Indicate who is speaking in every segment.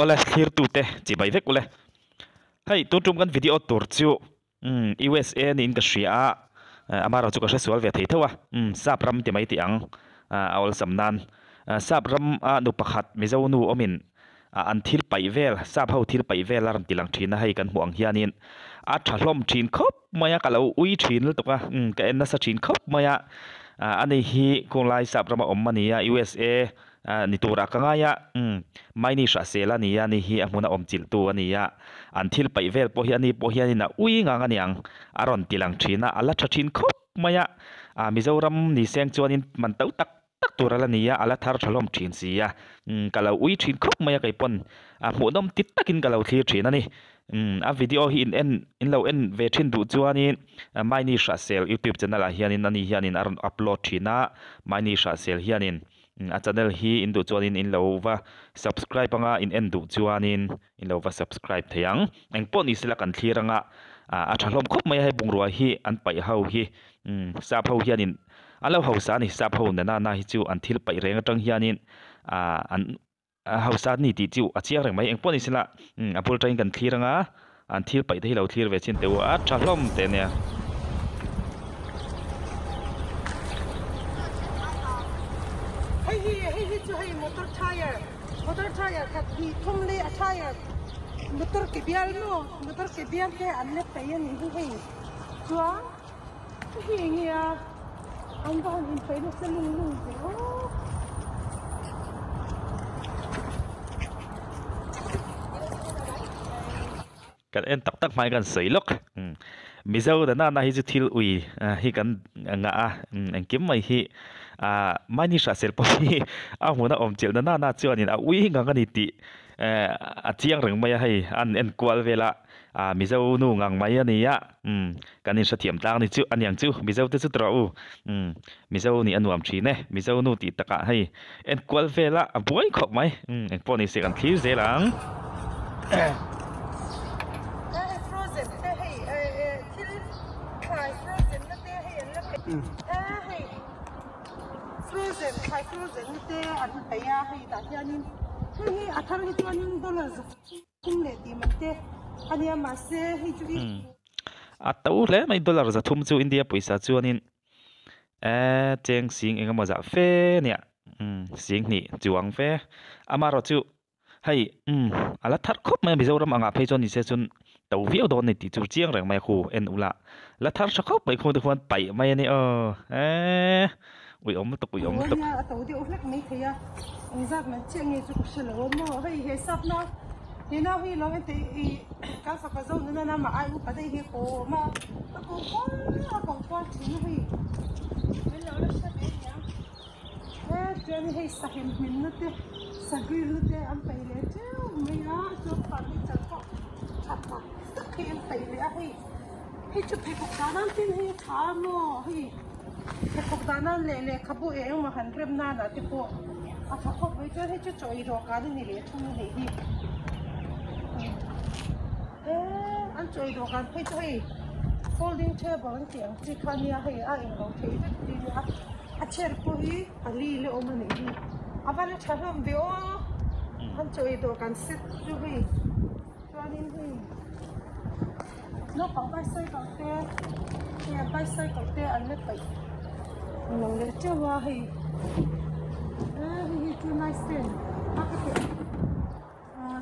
Speaker 1: Ola clear tu te chỉ bảy vết ule hay tôi trông cái video tour chu USA ni in cái Syria amara chu ka sual ve thei thawa sapram ti mai ti ang awal samnan sapram nu pakhat mizo nu omin an thil pai vel sap ho thil pai vel lam tilang thina hay kan huang hianin thalom thin khop maya kalau ui thin to ka ka en na sa thin khop maya ani hi konglai sapram om mania USA ni tura ka nga ya mai ni sha sela ni ya ni hi amuna om chil tu ani ya an thil pai vel po hi ani na ui nga nga niang aron tilang thina ala thachin khop maya mizoram ni seng chuanin man tau tak tak turala ni ya ala thar thalom thin si ya kalau ui thin khop maya kai pon munom tit takin kalau thlir thin ani video hi in lo en ve thin du chuanin mai ni sha sel YouTube channel a hianin aron upload thina mai ni sha sel hianin channel hi in du chuanin in lo wa subscribe anga in en du chuanin in lo wa subscribe theyang engpon ni sila kan thliranga thalom khop mai hai bungrua hi an pai ho hi sap ho hianin alo ho sa ni sap ho na hi chu an thil pai reng atang hianin an hausa ni ti chu achiang reng mai engpon ni sila apul train kan thliranga an thil pai thei lo thlir ve chin teu thalom te ne
Speaker 2: motor tire kat hi thumle a tire motor ke bial ke anle tayen ni hi chua hi ngia an ba in pe no selung lu
Speaker 1: kan en tak mai kan seilok mizo da na hi chu thil ui hi kan nga en kim mai hi mani sha sel po hi muna om chel na chuanin ui nga ni ti chiang reng mai hai an en kwal vela mizo nu ngang mai ani ya kanin sa thiam tang ni chu anyang chu mizo te chu tro mizo ni anuam thi ne mizo nu ti taka hai en kwal vela boy khok mai en poni se kan thlir zelang
Speaker 2: frozen te an paya hi ta hianin hi athar hi chuanin dollars kum le ti man te ania ma se hi chu
Speaker 1: tau le mai dollar za thum chu India paisa chuanin cheng sing engemaw za fe nia sing ni chuang fe amaro chu hay ala thar khop mai mizoram anga phei chon ni se chun tau viau don ni ti chu chiang reng mai khu en ula la thar sa khop mai khu de khwan pai mai ani ui om ui om tuk
Speaker 2: tàu đi ốc mấy thầy à ông giáp mà chuyện nghe chụp sửa lỗ mà hay hệ sắp nó thì nó khi nó thì các sắp cái dâu nữa mà ai cũng phải đây hệ cổ mà nó còn quá chỉ nó hay bây giờ nó sẽ bé nhá chuyện hay sắp hình mình nó thế sắp gửi nó thế anh phải lấy chứ mấy á cho bạn đi chặt cọ chặt mà khi anh phải lấy hay chụp hay cọc đá nó tin hay thả mà hay cái cọc đá nó lẹ khắp bộ em mà hành rem na là cái bộ thằng khóc với cho hết cho trời rồi cả đi này không này đi anh trời rồi cả thấy thấy folding table anh tiếng chỉ khăn nhà hay anh không thấy đi chair pui ali le om này đi avale charam dio anh trời rồi cả sit chú đi cho nên đi nó bảo bay xây cầu te anh lấy phải lòng lấy chưa qua hay he too nice thing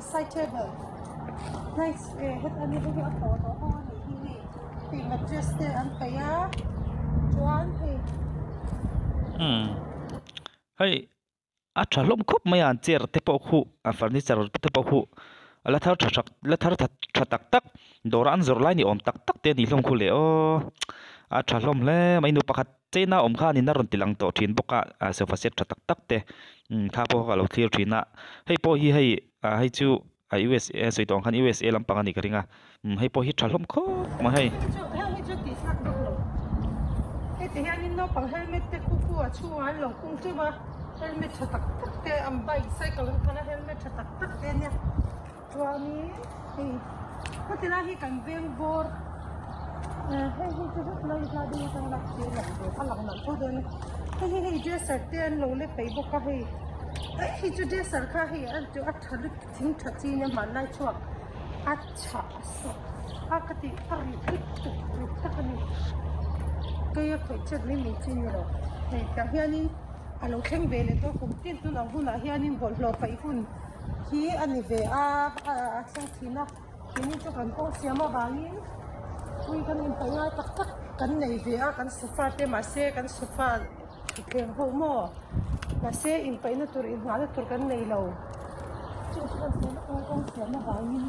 Speaker 2: side table nice hết anh đi cái tổ hoa này thì mattress te anh phải á chuan
Speaker 1: hay thalom khop mai an chair te po khu furniture te po khu la thar tak tak doran zorlai ni om tak te ni hlong khu le o thalom le mai nu pakhat cheina om kha ni na ron tilang to thin boka sofa set tak te kha po ka lo clear thina hei po hi hei chu USA soitong khan USA lampang ani karinga hei po hi thalom kho ma hei
Speaker 2: thì anh nó bằng helmet te khu chu an lo kung chu ma helmet tak te am bai cycle kana helmet tak te nya chuani có thể là khi cần viên bor hay khi chúng ta lấy ra đi sang lạc tiền là để ăn lỏng nặng thôi đấy hay dress tiền lâu lấy phải bốc cái hi chu de sarkha hi an chu a thalu thing thachi ne man lai chuak acha so akati ari tu takani kaya khoi chet ni mi chin ro hei ta hianin alo theng ve le to kum tin tu nang huna hianin bol hlo pai hun hi ani ve a sang thina kini chu kan ko siama bangin ui kan in pai ngai tak tak kan nei ve a kan sofa te ma se kan sofa theng ho mo ma se in pai na tur in ngala tur kan nei lo chu kan se na ko siama bangin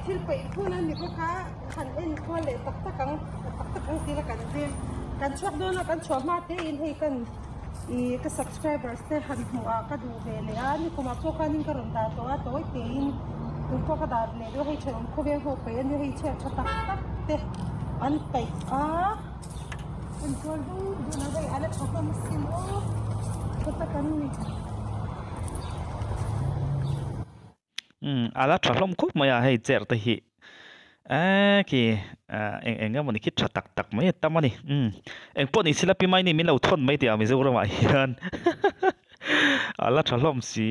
Speaker 2: thil pai phun an ni ko kha khan en ko le tak tak ang ti la kan vel kan chok do na kan chwa ma te in hei kan I ka subscribers te han mu a ka du ve le a ni ko ma ko kan in ka ron da to a to te in tu ko ka da le do hei chon ko ve ho pe ni hei che cha tak tak te an pai a an ko du na dai ala chok ma sin o ko ta kan ni
Speaker 1: ala thlom khup maya hei cher ta hi ki eng mani ki thatak tak mai tamani eng poni silapi mai ni min lo thon mai ti ami zura ma hian ala thlom si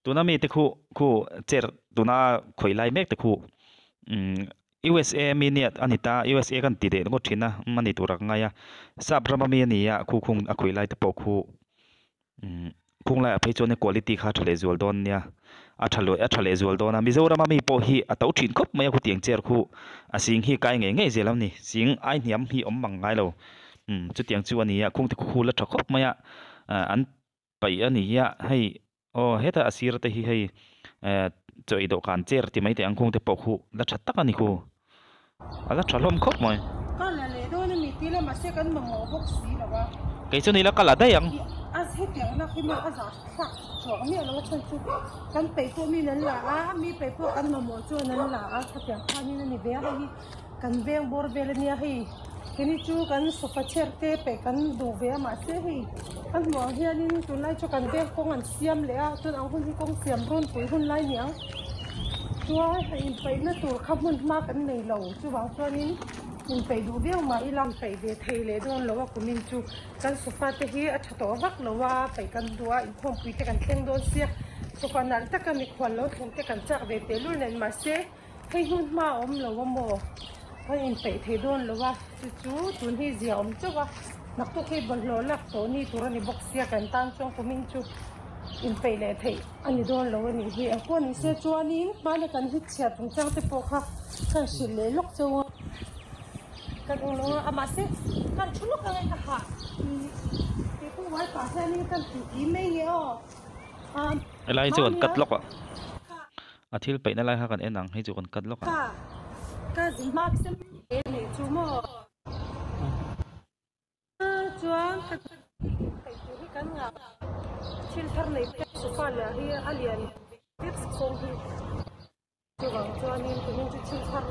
Speaker 1: tunami te khu cher tuna khoilai mek te khu USA miniat anita USA kan ti de ngo thina mani turak ngaya sabrama mi ni ya khu khung a khoilai te po khu khung la phei chone quality kha thale zol don nia a thale zol don mi zorama mi po hi a to thin khop mai khu tiang cher khu a sing hi kai nge zelam ni sing ai niam hi om mang ngai lo chu tiang chu ani ya khung te khu la thakop maya an pai ani ya hei heta asir te hi hei choi do kan cher ti mai te angkung te po khu la that tak ani khu ala thalom khop mai
Speaker 2: ka la le do na mi ti la ma se kan ma mo bok si la ba
Speaker 1: ke chu ni la kala da yang
Speaker 2: as he tiang na khi ma aza sa cho mi lo chan chu kan pe po mi nan la mi pe po kan ma mo chu nan la a ka tiang kha ni na ni be ha hi kan veng bor be le ni hi kini chu kan sofa chair te pe kan do ve ma se hi kan mo hian in tu lai chu kan ve kong an siam le a tun ang hun hi kong siam ron pui hun lai niang chua in pe na tur kham hun ma kan nei lo chu wang chuan in pe du ve ma i lam pe ve thei le don lo wa kumin chu kan sofa te hi a thato vak lo wa pe kan dua in khom pui te kan teng don sia sofa nal ta kan ni khwal lo thum te kan chak ve te lu nen ma se hei hun ma om lo wa mo hay in pe thei don lo wa chu tun hi zia om chu wa nak to ke bol lo lak to ni turani box sia kan tan chong kumin chu in pe le thei ani don lo ni hi a ko ni se chuanin ma na kan hi chha tung chang te po kha kan sil le lok chu kan lo ama se kan chu lok ngai ka ha ke ko wai pa sa ni kan ti mai nge o
Speaker 1: lai chu kan kat lok a thil pe na lai ha kan enang hi chu kan kat lok
Speaker 2: ka zin mak sem le chu mo chuan ka pe hi kan nga chil thar nei pe sofa la hi alian tips song hi chu wang chuan in kumin chu chil thar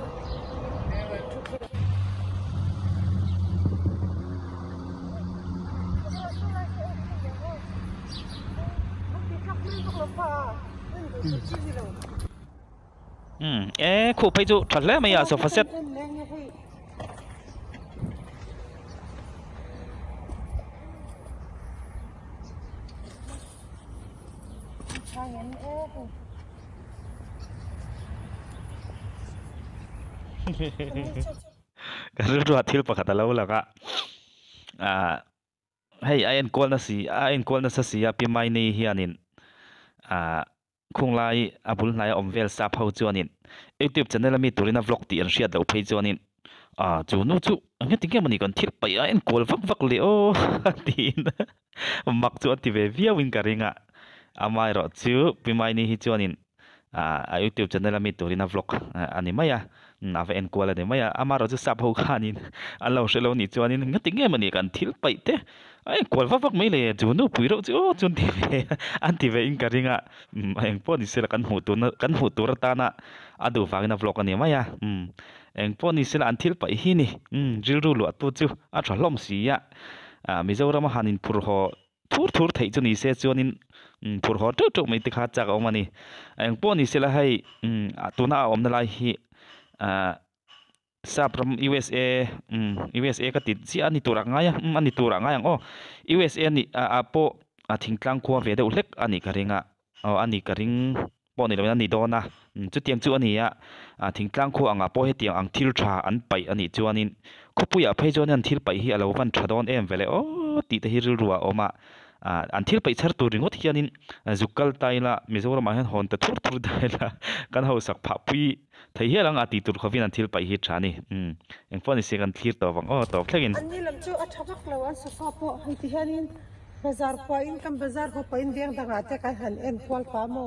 Speaker 1: khu phei chu thatle mai ya sofa set kan ru ru thil pakhat alo laka hei a en kol na sa si a pi mai nei hianin a khung lai abul hnai om vel sa phau chuanin YouTube channel mi turina vlog ti an hriat lo phei chuanin chu nu chu anga tinge mani kan thil pai a en kol vak vak le o tin mak chu ati ve viawin karinga amai ro chu pi mai nei hi chuanin a YouTube channel mi turina vlog ani maya na ve en kol ani maya amaro chu sa phau khanin an lo shelo ni chuanin anga tinge mani kan thil pai te ai kol vak vak mai le chu nu pui ro chu chun ti ve an ti ve in karinga eng po ni sela kan hu tur ta na adu wangina vlog ani maya eng po ni sela an thil pai hi ni ril ru lu tu chu a thalom si ya mizoram hanin phur ho thur thei chu ni se chuanin phur ho tu tu mai ti kha chak omani eng po ni sela hai tuna om na lai hi sapram USA ka ti si ani tura ngaya ani tura ngaya USA ni apo thingtlang khuwa ve de ulek ani karinga ani karing po ni lo ani dona chu tiang chu ani ya thingtlang khu anga po he tiang ang thil tha an pai ani chuanin khopuya phei chuan an thil pai hi alo van thadon em vele ti te hi ril ruwa oma an thil pai char tur ringot hianin zukal taila mizoram a hian hon ta thur daila kan ho sak pha pui thei helang ati tur khovin an thil pai hi thani eng phone se kan thlir to wang to thlengin
Speaker 2: ani lam chu a thabak lo an safa po hai ti hanin bazar po in kam bazar ho po in deng danga te kan han en kwal pa mo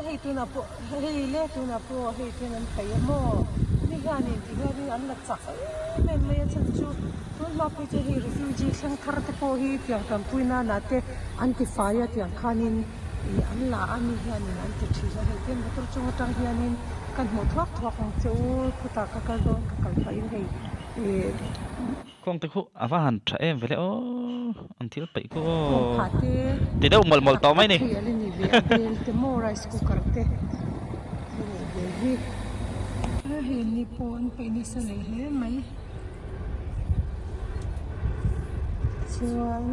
Speaker 2: hei tu na po hei le tu na po hei tu nan pai mo ni ganin ti ganin an la chak men me chan chu tun ma pu che hi refugee sang thar te po hi piang tam puina na te anti fire tiang khanin an la ani hianin an ti thi hei ten motor chu tang hianin kan mo thok ang chu khuta ka kal don ka kal pai hei
Speaker 1: kong te khu awan tha em vele an thil pai ko
Speaker 2: phate
Speaker 1: ti deu mol to mai ni
Speaker 2: ni ve abel te mo rice cooker te hi he ni pon pe ni sa le he mai chuan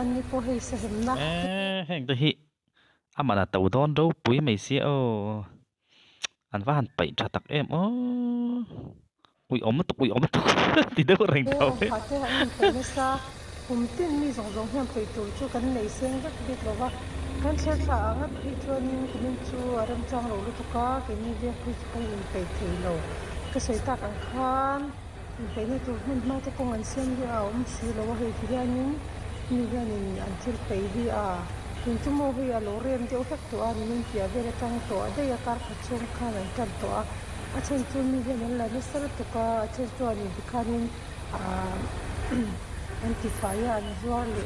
Speaker 2: anh đi po hay sa him na
Speaker 1: heng to hi amana tau don ro pui mai si an van pai tha tak em ui om tu ti deu reng to
Speaker 2: ha te han pe na sa tin mi zong hiam pe tu chu kan nei seng vak bi lo wa kan se sa nga pi chuan kin chu aram chang lo lu tu ka ke ni ve khu kai in pe thei lo ka sei ta kan khan pe ni tu min ma te kong an sem hi si lo wa hei ti anin ni ganin an thil pe hi tin chu mo hi lo rem te hek to an min pia ve le tang to de ya kar kha chung khan an kan to a chen chu mi ve la na sar to ka chen chu ani bi khanin anti fire an zuar le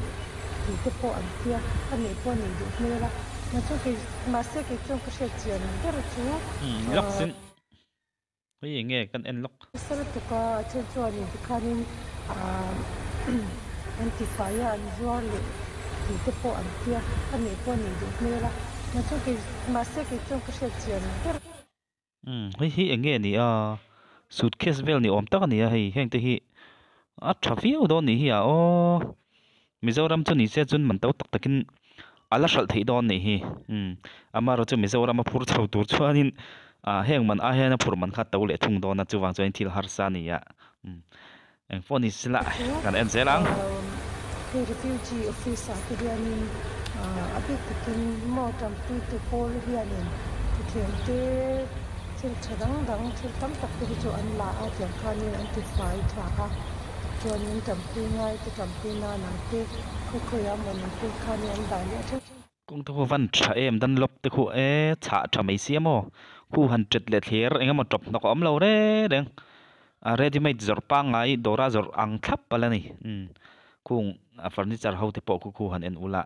Speaker 2: ti te po an tia ani po ni du me la na chu ke ma se ke chung ka she chian der chu
Speaker 1: lok sin hui nge kan en lok
Speaker 2: sar to ka chen chu ani bi khanin anti fire an zuar le ti te po an tia ani po ni du me la na chu ke ma se ke chung ka she chian der
Speaker 1: hi nge ni suitcase vel ni om tak ani hei heng te hi traffic don ni hi mizoram chu ni se chun man to tak takin ala shal thei don ni hi amaro chu mizoram phur chho tur chuanin heng man a hena phur man kha to le thung don na chu wang chuan thil har sa ni ya eng phone ni sila kan en zelang
Speaker 2: refugee officer ke hianin a bit takin mo tam tu pol hianin thiam te thil thadang thil tam tak te chu an la a tiang khanin anti fai tha ha chuanin tampi ngai te tampi na na te khoya mon te khani an dai le the
Speaker 1: kung to van tha em dan lop te khu cha tha mai siamo khu 100 le thler enga ma top na ko am lo re deng ready made zor pa ngai dora zor ang thap pala ni kung furniture ho te po khu han en ula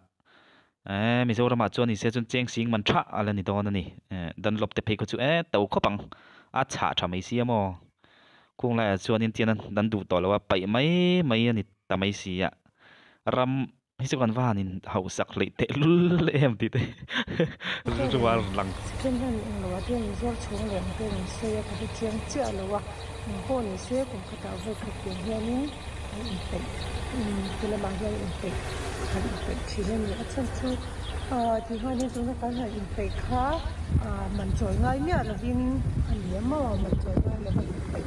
Speaker 1: mizoram chuan ni se chun cheng sing man tha ala ni don ani dan lop te phei ko chu to khopang cha tha mai siamo kung la chuan in tian dan du to lawa pai mai ani ta mai si ya ram hi chu kan van in hau sak le te lul em ti te rual lang
Speaker 2: ken han eng lo wa ten zor chung leng ten se ya ka chiang cha lo wa ho ni se ko ka ta ve ka ken hian in in pe kila ma hian in pe han in pe thi len ni achan chu thì hoa nên chúng ta có thể in pe kha mình choi ngai mia là vin an liam ma mình choi ngai là in pe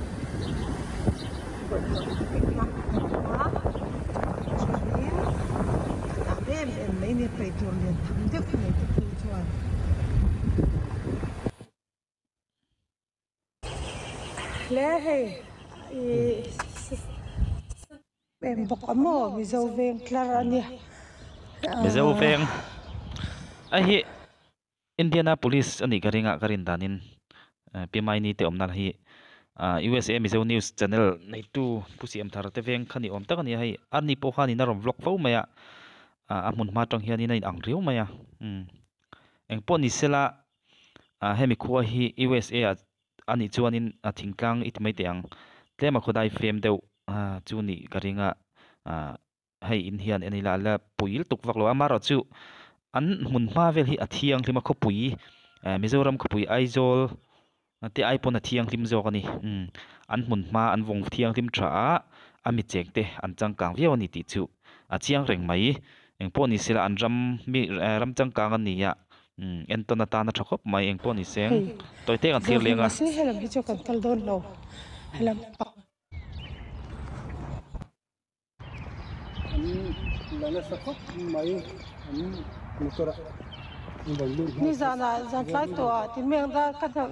Speaker 2: em mấy nè phải chuồn liền thắm tiếp cái này tiếp chuồn lẽ hay em bọc ấm mồ vì dâu veng clara nè
Speaker 1: mi zo veng a hi Indianapolis ani karinga karin danin pimai ni te omnal hi USA Mizo News Channel nei tu pusiam thar te veng khani om tak ani hai ani po khani na rom vlog fo maya amun ma tong hian in ang riu maya eng pon ni sela hemi khuwa hi USA ani chuanin thingkang itmai te ang tlema khodai fem deuh chu ni karinga hei in hian ani la la puil tuk vak lo amaro chu an mun ma vel hi athiang hlima kho pui Mizoram kho pui Aizawl te iPhone athiang hlim zawk ani an mun ma an vong thiang hlim tha ami chek te an changkang viau ani ti chu chiang reng mai eng pawh ni sila an ram changkang an ni ya entona ta na thakop mai eng pawh ni seng toite kan thir lenga
Speaker 2: se helam hi chu kan kal don lo helam
Speaker 3: lana sakop mai motora
Speaker 2: ni zana zan tlai to tin meng da ka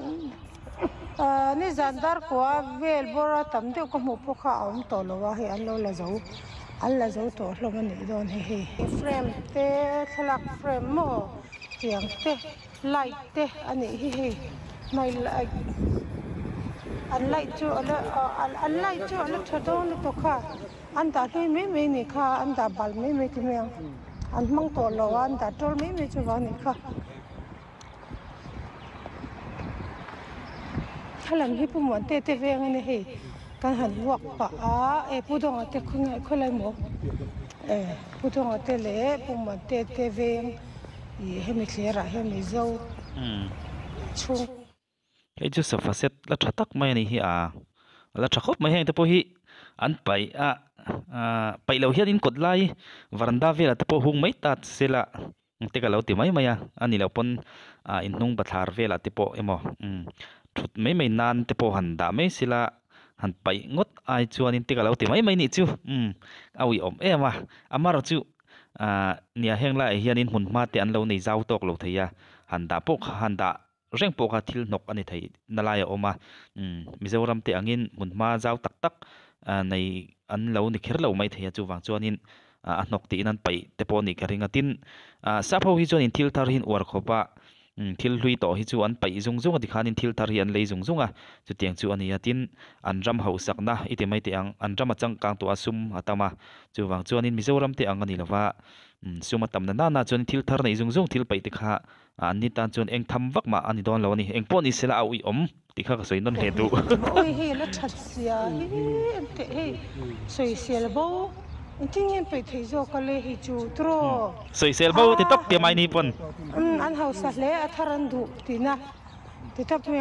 Speaker 2: ni zan dar ko vel bora tam de ko mu po kha om to lo wa he an lo la zo an la zo to lo man ni don he frame te thlak frame mo tiang te light te ani hi mai an light chu ala thadon to kha an da me ni kha an da bal me ti meng an mang to lo an da tol me chu wa ni kha halam hi pu mon te veng ani he kan han wak pa e pu dong te khulai mo pu dong te le pu mon te veng i he mi clear he mi zo chung
Speaker 1: he chu safaset la thatak mai ni hi la thakop mai heng te po hi an pai pai lo hian in kot lai varanda vela te po hung mai tat sela te ka lo ti mai maya ani lo pon in hnung bathar vela te po emo thut mai nan te po han da mai sila han pai ngot ai chuanin te ka lo ti mai ni chu awi om ema amar chu nia heng lai hian in hun ma te an lo nei zau tok lo theia han da reng po kha thil nok ani thei nalaya oma Mizoram te angin mun ma zau tak nei an lo ni kher lo mai theia chu wang chuanin a nok ti nan pai te po ni karinga tin sapho hi chuanin thil thar hin war khopa thil hlui to hi chu an pai zung adi khanin thil thar hi an lei zung chu tiang chu ani atin an ram ho sakna ite mai te ang an ram achang kang to asum atama chu wang chuanin Mizoram te ang ani lawa suma tamna na chuan thil thar nei zung thil pai te kha ani tan chuan eng tham vak ma ani don lo ni eng pon ni sela awi om ti kha ka soi non he du
Speaker 2: oi he la that sia hi te he soi sel bo ting en pe thei zo ka le hi chu tro
Speaker 1: soi sel bo ti tok ti mai ni pon
Speaker 2: an house le atharan du tina ti tap me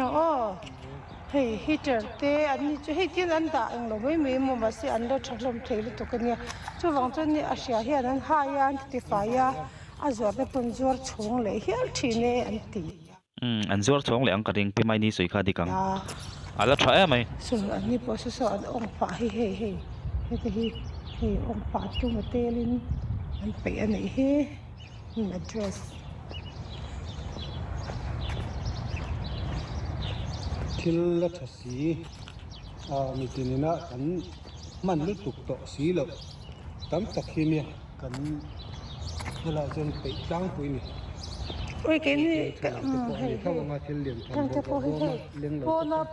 Speaker 2: hey heater te an ni chu he tin an da ang lo me mo ma si an lo thlom thei lu to ka ni chu wang chon ni asia hian an ha ya an ti fa ya azor ne pon zor chung le hial thi ne an ti
Speaker 1: an zor chong le ang ka ring pi mai ni soi kha di kang ala tha mai
Speaker 2: so an ni po so an ong pa hi he ong pa tu ma telin an pe an he address
Speaker 3: thil la tha si mi tinina kan man lu tuk to si lo tam tak hi ni kan hala jon pe tang pui ni
Speaker 2: oi ke ni
Speaker 3: hey ka ma thil liam
Speaker 2: kan te po he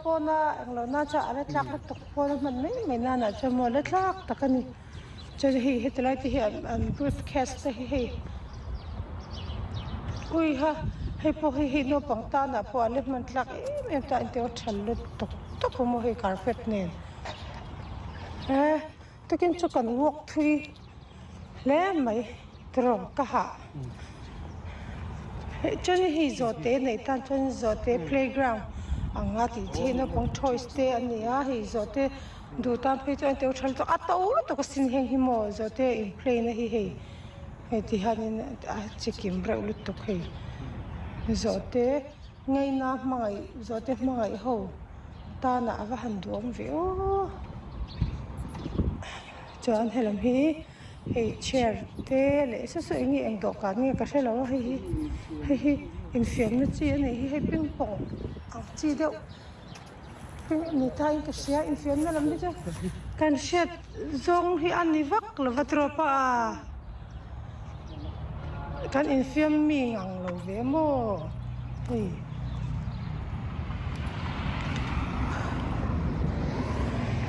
Speaker 2: pona ang lo na cha ala tlak la tok pona man me na cha mo la tlak takani cha hi tlai ti hi an briefcase he oi ha hei po hi no pang ta na po ale man tlak em ta inte o thallu tok mo he carpet nen to kin chu kan walk thui le mai tro ka ha chon hi zote nei tan chon zote playground anga ti thina pong choice te ania hi zote du tan pe chon te uthal to ato to ka sin heng hi mo zote in play na hi hei hei ti hanin a chikim bre ulut to hei zote ngai na mangai zote mangai ho ta na ava han duam ve o chuan helam hi hei chair te le sa sa ngi eng do ka ngi ka helo hei in fiam na chi ani hei ping pong ang chi deuh ni ta in ka sia in fiam na lam ni cha kan shet zong hi ani vak lo vatro pa kan in fiam mi ngang lo ve mo hei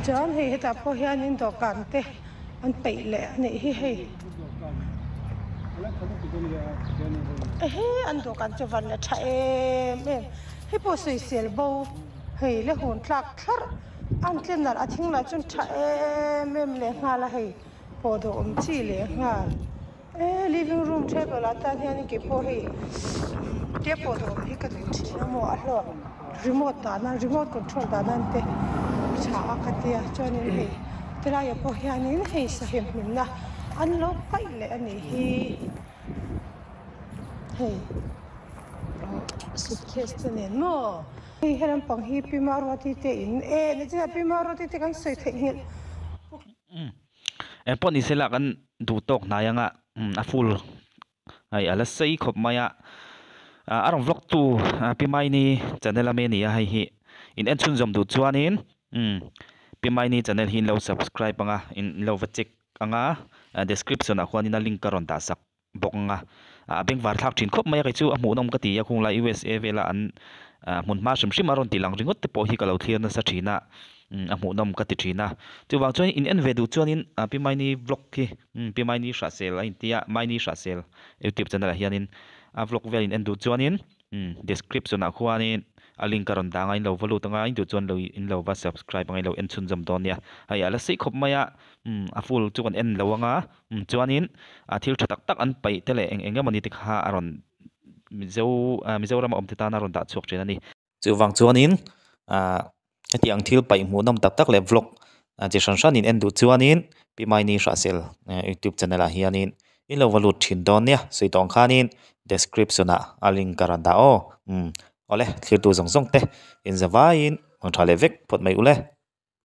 Speaker 2: chuan hei heta pawh hian in dawhkan te an peih leh ani hi hei an dawhkan chu van la tha em hi pawh soi sel bo hei le hun tlak thlar an tlenar a thingla chun tha em le ngala hei pawh do om chi le ngal living room table atan hian ke pawh hei te pawh do hi ka tin thina mo a hlo remote dana remote control dana te cha ka tia chuanin hei tela ya pawh hianin hei sahem hminna an lo pai le ani hi hei suitcase te nen mo hei helam pang hi pima roti te in na china pima roti te kan soi thei hil
Speaker 1: pawh ni sela kan du tok na yanga a full ai ala sei khop maya arong vlog tu pimai ni channel ame ni a hei hi in en chun zom du chuanin pimai ni channel hin lo subscribe anga in lo check anga description a khwanin a link karon ta sak bok anga beng war thak thin khop mai ka chu a mu nom ka ti ya khung la USA vela an mun ma shim shim aron tilang ringot te po hi ka lo thian na sa thina a mu nom ka ti thina chu wang chuan in en ve du chuanin pimai ni vlog hi pimai ni sha sel a intia mai ni sha sel YouTube channel hianin a vlog vel in en du chuanin description a khwanin a link karon da ngai lo valu tanga in du chuan lo in lo va subscribe ngai lo en chun jam don ya ai ala sei khop maya a full chu kan en lo anga chuanin a thil thatak tak an pai tele eng mani ti kha aron mizoram om te ta na ron da chok chen ani chu wang chuanin ati ang thil pai mu nam tak tak le vlog je shan shan in en du chuanin pimai ni sha sel YouTube channel a hianin in lo valu thin don ya sei tong khanin description a link karan da o ole thlir tu zong zong te in zawain ang thale vek phot mai ule